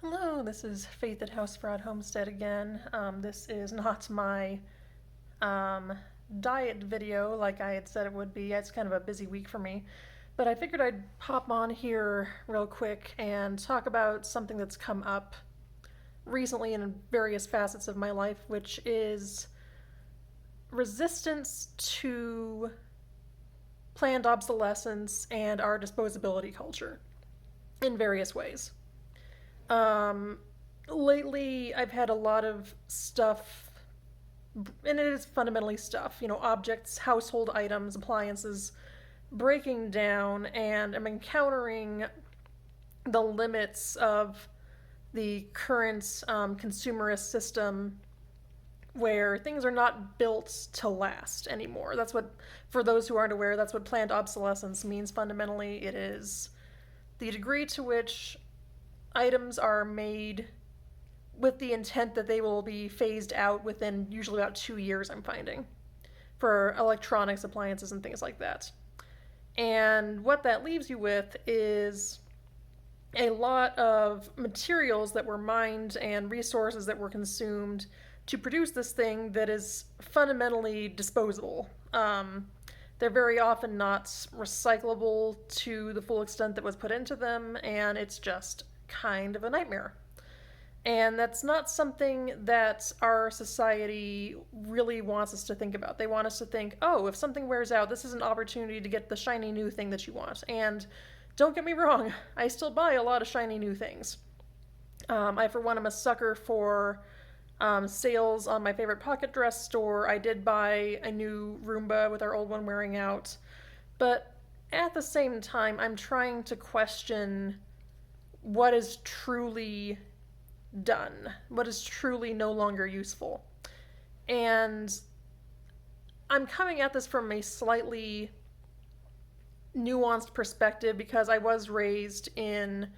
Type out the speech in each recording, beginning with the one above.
Hello, this is Faith at House Fraud Homestead again. This is not my um, diet video like I had said it would be. It's kind of a busy week for me. But I figured I'd pop on here real quick and talk about something that's come up recently in various facets of my life, which is resistance to planned obsolescence and our disposability culture in various ways. Um, Lately, I've had a lot of stuff, and it is fundamentally stuff, objects, household items, appliances, breaking down, and I'm encountering the limits of the current consumerist system where things are not built to last anymore. That's what, for those who aren't aware, that's what planned obsolescence means fundamentally. It is the degree to which items are made with the intent that they will be phased out within usually about 2 years, I'm finding, for electronics, appliances, and things like that. And what that leaves you with is a lot of materials that were mined and resources that were consumed to produce this thing that is fundamentally disposable. They're very often not recyclable to the full extent that was put into them, and it's just kind of a nightmare. And that's not something that our society really wants us to think about. They want us to think, oh, if something wears out, this is an opportunity to get the shiny new thing that you want. And don't get me wrong, I still buy a lot of shiny new things. I, for one, am a sucker for sales on my favorite pocket dress store. I did buy a new Roomba with our old one wearing out. But at the same time, I'm trying to question what is truly done, what is truly no longer useful. And I'm coming at this from a slightly nuanced perspective because I was raised in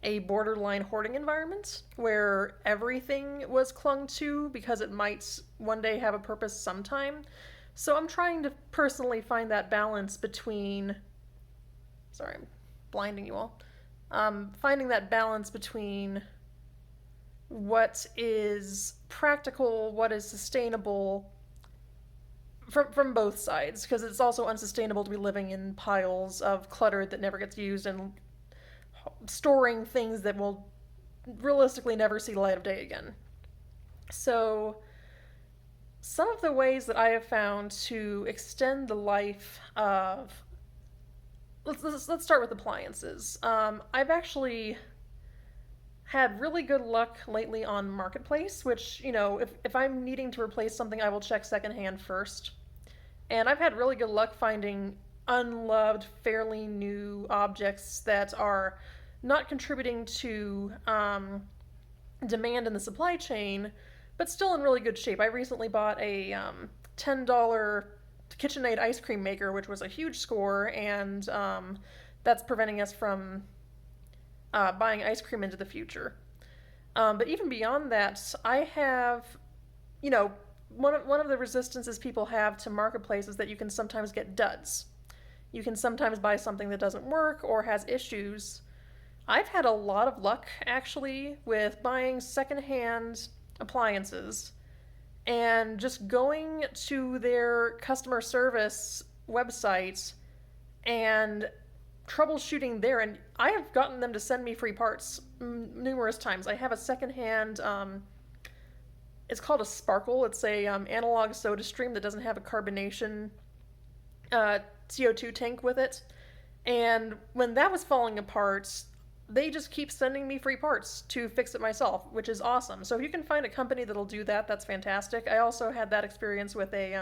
a borderline hoarding environment where everything was clung to because it might one day have a purpose sometime. So I'm trying to personally find that balance between. Sorry, I'm blinding you all. Finding that balance between what is practical, what is sustainable from both sides, because it's also unsustainable to be living in piles of clutter that never gets used and storing things that will realistically never see the light of day again. So, some of the ways that I have found to extend the life of let's start with appliances. I've actually had really good luck lately on Marketplace, which, if I'm needing to replace something, I will check secondhand first. And I've had really good luck finding unloved, fairly new objects that are not contributing to demand in the supply chain, but still in really good shape. I recently bought a $10 KitchenAid ice cream maker, which was a huge score, and that's preventing us from buying ice cream into the future. But even beyond that, I have, one of the resistances people have to Marketplace is that you can sometimes get duds. You can sometimes buy something that doesn't work or has issues. I've had a lot of luck, actually, with buying secondhand appliances and just going to their customer service website and troubleshooting there, and I have gotten them to send me free parts numerous times. I have a secondhand it's called a sparkle. It's a analog soda stream that doesn't have a carbonation CO2 tank with it, and when that was falling apart, they just keep sending me free parts to fix it myself, which is awesome. So if you can find a company that'll do that, that's fantastic. I also had that experience with a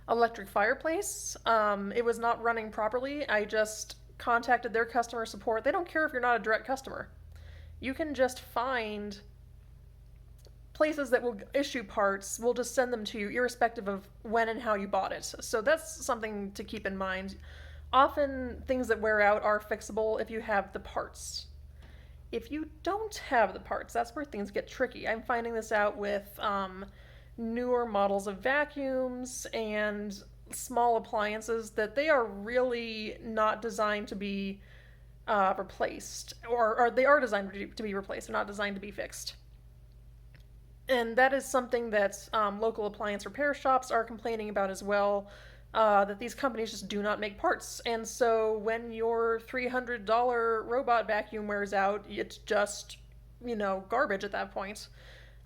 electric fireplace. It was not running properly. I just contacted their customer support. They don't care if you're not a direct customer. You can just find places that will issue parts. We'll just send them to you irrespective of when and how you bought it. So that's something to keep in mind. Often things that wear out are fixable if you have the parts. If you don't have the parts, that's where things get tricky. I'm finding this out with newer models of vacuums and small appliances that they are really not designed to be replaced, or they are designed to be replaced. They're not designed to be fixed. And that is something that local appliance repair shops are complaining about as well, that these companies just do not make parts. And so when your $300 robot vacuum wears out, it's just, garbage at that point.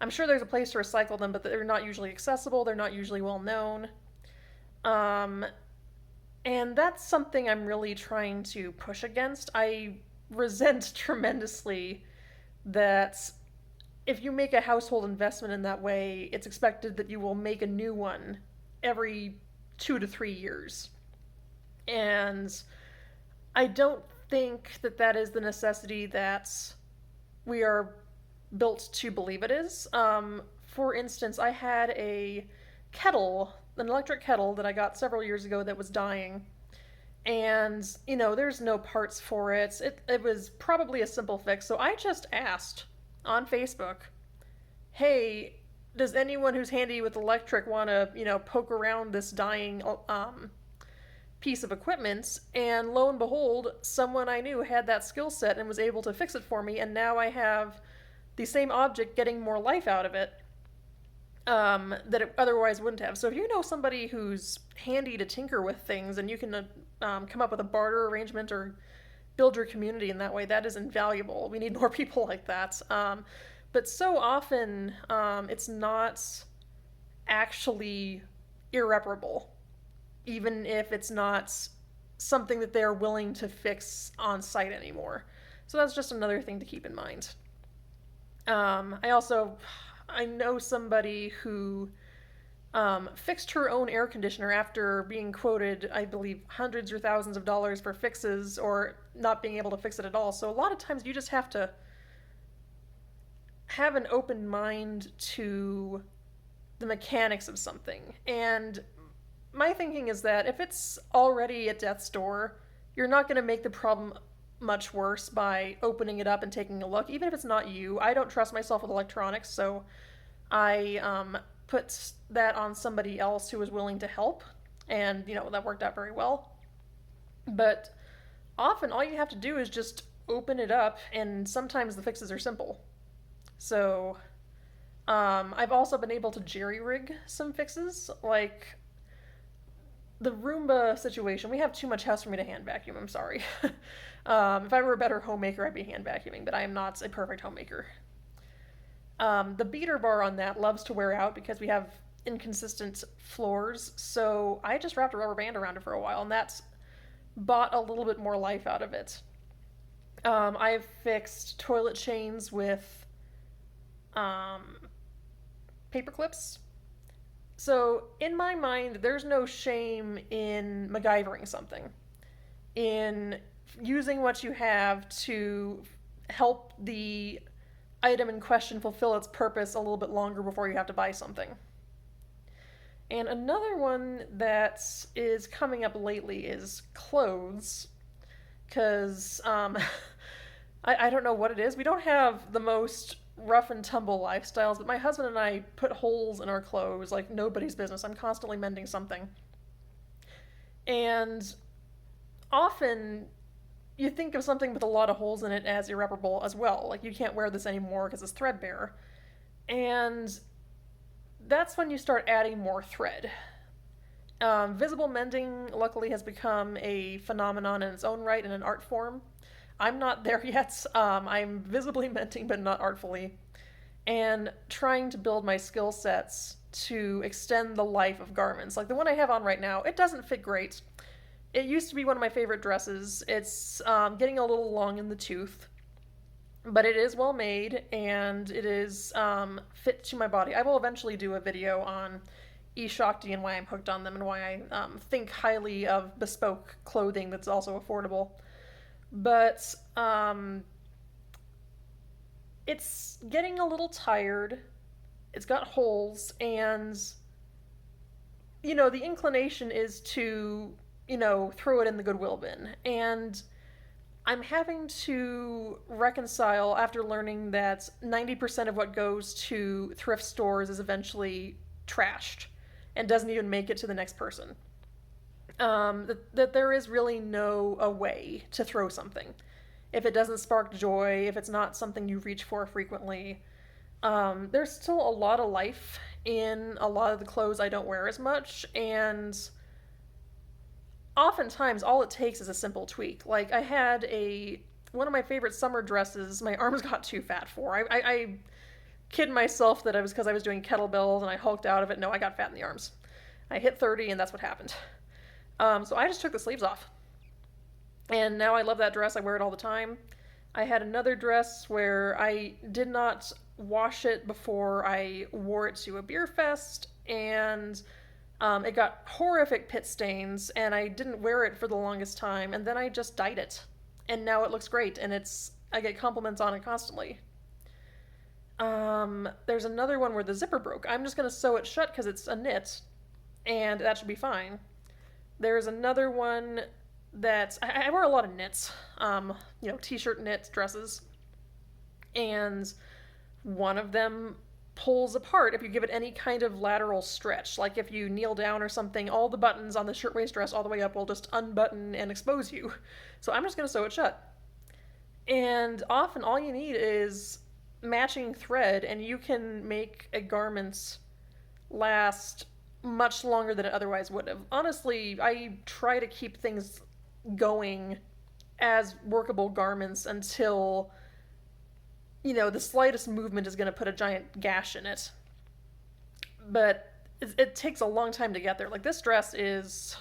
I'm sure there's a place to recycle them, but they're not usually accessible, they're not usually well known. And that's something I'm really trying to push against. I resent tremendously that if you make a household investment in that way, it's expected that you will make a new one every 2 to 3 years. And I don't think that that is the necessity that we are built to believe it is. For instance, I had a kettle, an electric kettle that I got several years ago that was dying. And, there's no parts for it. It was probably a simple fix. So I just asked on Facebook, hey, does anyone who's handy with electric want to, poke around this dying piece of equipment? And lo and behold, someone I knew had that skill set and was able to fix it for me. And now I have the same object getting more life out of it that it otherwise wouldn't have. So if you know somebody who's handy to tinker with things and you can come up with a barter arrangement or build your community in that way, that is invaluable. We need more people like that. But so often it's not actually irreparable, even if it's not something that they're willing to fix on site anymore. So that's just another thing to keep in mind. I know somebody who fixed her own air conditioner after being quoted, I believe, hundreds or thousands of dollars for fixes or not being able to fix it at all. So a lot of times you just have to have an open mind to the mechanics of something. And my thinking is that if it's already at death's door, you're not going to make the problem much worse by opening it up and taking a look, even if it's not you. I don't trust myself with electronics, so I put that on somebody else who was willing to help, and that worked out very well. But often all you have to do is just open it up, and sometimes the fixes are simple. So I've also been able to jerry-rig some fixes, like the Roomba situation. We have too much house for me to hand vacuum, I'm sorry. If I were a better homemaker, I'd be hand vacuuming, but I am not a perfect homemaker. The beater bar on that loves to wear out because we have inconsistent floors, so I just wrapped a rubber band around it for a while, and that's bought a little bit more life out of it. I've fixed toilet chains with paper clips. So in my mind, there's no shame in MacGyvering something, in using what you have to help the item in question fulfill its purpose a little bit longer before you have to buy something. And another one that is coming up lately is clothes, because I don't know what it is. We don't have the most rough and tumble lifestyles, but my husband and I put holes in our clothes like nobody's business. I'm constantly mending something. And often you think of something with a lot of holes in it as irreparable as well. Like, you can't wear this anymore because it's threadbare. And that's when you start adding more thread. Visible mending, luckily, has become a phenomenon in its own right, in an art form. I'm not there yet. I'm visibly mending, but not artfully. And trying to build my skill sets to extend the life of garments. Like the one I have on right now, it doesn't fit great. It used to be one of my favorite dresses. It's getting a little long in the tooth, but it is well made, and it is fit to my body. I will eventually do a video on E-Shakti and why I'm hooked on them and why I think highly of bespoke clothing that's also affordable. But it's getting a little tired. It's got holes, and the inclination is to throw it in the Goodwill bin. And I'm having to reconcile, after learning that 90% of what goes to thrift stores is eventually trashed and doesn't even make it to the next person. That there is really no a way to throw something. if it doesn't spark joy, if it's not something you reach for frequently. There's still a lot of life in a lot of the clothes I don't wear as much, and oftentimes all it takes is a simple tweak. Like, I had one of my favorite summer dresses my arms got too fat for. I kid myself that it was because I was doing kettlebells and I hulked out of it. No, I got fat in the arms. I hit 30 and that's what happened. So I just took the sleeves off. And now I love that dress. I wear it all the time. I had another dress where I did not wash it before I wore it to a beer fest, and it got horrific pit stains, and I didn't wear it for the longest time, and then I just dyed it. And now it looks great, and I get compliments on it constantly. There's another one where the zipper broke. I'm just going to sew it shut because it's a knit, and that should be fine. There's another one that I wear a lot of knits, t-shirt knits, dresses, and one of them pulls apart if you give it any kind of lateral stretch. Like if you kneel down or something, all the buttons on the shirtwaist dress all the way up will just unbutton and expose you. So I'm just going to sew it shut. And often all you need is matching thread, and you can make a garment last much longer than it otherwise would have. Honestly, I try to keep things going as workable garments until, the slightest movement is going to put a giant gash in it. But it takes a long time to get there. Like, this dress is,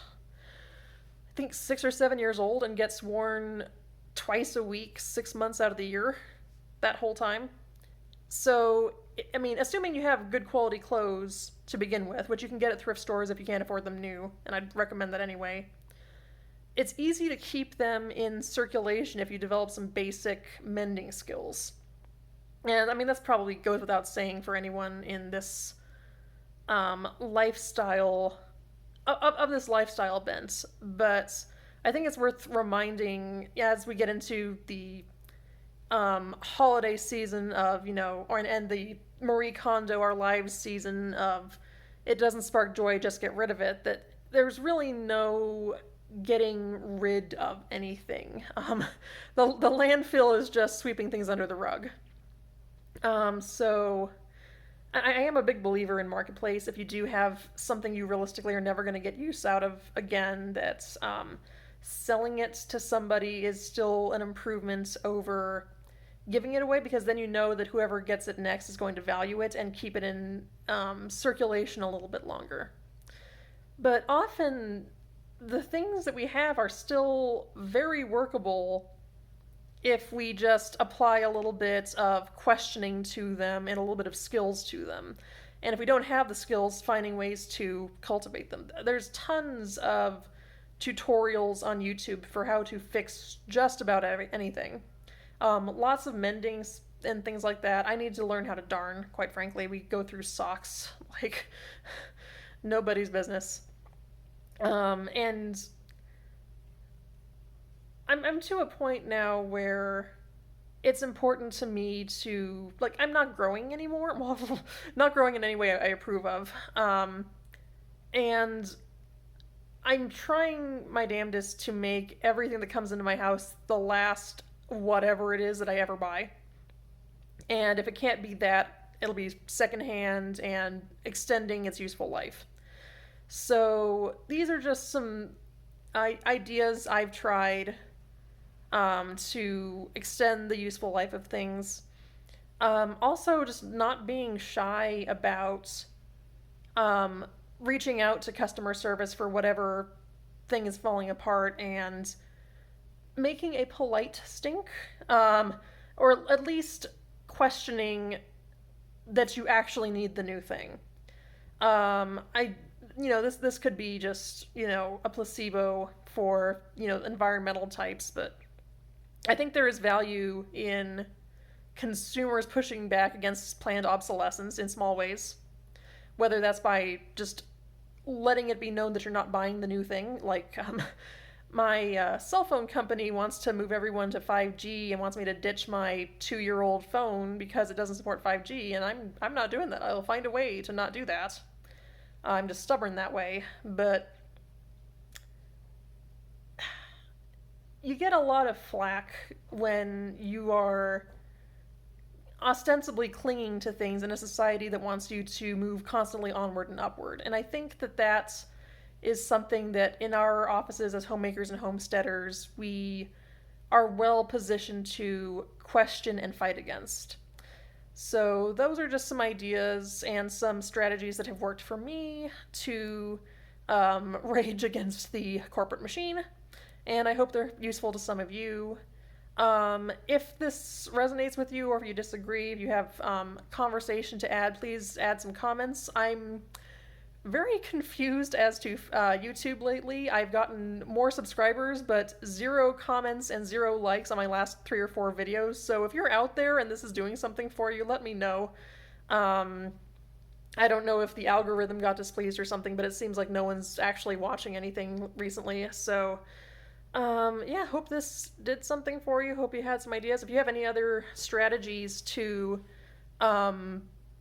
I think, 6 or 7 years old and gets worn twice a week, 6 months out of the year, that whole time. So, I mean, assuming you have good quality clothes to begin with, which you can get at thrift stores if you can't afford them new, and I'd recommend that anyway, it's easy to keep them in circulation if you develop some basic mending skills. And, I mean, that's probably goes without saying for anyone in this lifestyle, of this lifestyle bent, but I think it's worth reminding as we get into the holiday season of, and the Marie Kondo Our Lives season of it doesn't spark joy, just get rid of it, that there's really no getting rid of anything. The landfill is just sweeping things under the rug. So I am a big believer in marketplace. If you do have something you realistically are never going to get use out of again, that selling it to somebody is still an improvement over giving it away, because then you know that whoever gets it next is going to value it and keep it in circulation a little bit longer. But often the things that we have are still very workable if we just apply a little bit of questioning to them and a little bit of skills to them. And if we don't have the skills, finding ways to cultivate them. There's tons of tutorials on YouTube for how to fix just about anything. Lots of mendings and things like that. I need to learn how to darn, quite frankly. We go through socks like nobody's business. And I'm to a point now where it's important to me to, like, I'm not growing anymore. Well, not growing in any way I approve of. And I'm trying my damnedest to make everything that comes into my house the last whatever it is that I ever buy. And if it can't be that, it'll be secondhand and extending its useful life. So these are just some ideas I've tried to extend the useful life of things. Also, just not being shy about reaching out to customer service for whatever thing is falling apart and making a polite stink, or at least questioning that you actually need the new thing. This could be just, a placebo for, environmental types, but I think there is value in consumers pushing back against planned obsolescence in small ways, whether that's by just letting it be known that you're not buying the new thing. Like, my cell phone company wants to move everyone to 5G and wants me to ditch my 2-year-old phone because it doesn't support 5G, and I'm not doing that. I'll find a way to not do that. I'm just stubborn that way. But you get a lot of flack when you are ostensibly clinging to things in a society that wants you to move constantly onward and upward. And I think that that is something that in our offices as homemakers and homesteaders, we are well positioned to question and fight against. So, those are just some ideas and some strategies that have worked for me to rage against the corporate machine. And I hope they're useful to some of you. If this resonates with you or if you disagree, if you have conversation to add, please add some comments. I'm very confused as to YouTube lately. I've gotten more subscribers, but 0 comments and 0 likes on my last 3 or 4 videos. So if you're out there and this is doing something for you, let me know. I don't know if the algorithm got displeased or something, but it seems like no one's actually watching anything recently. So, yeah, hope this did something for you. Hope you had some ideas. If you have any other strategies to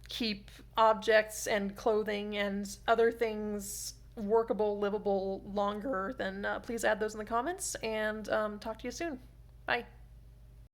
keep objects and clothing and other things workable, livable longer, then please add those in the comments, and talk to you soon. Bye.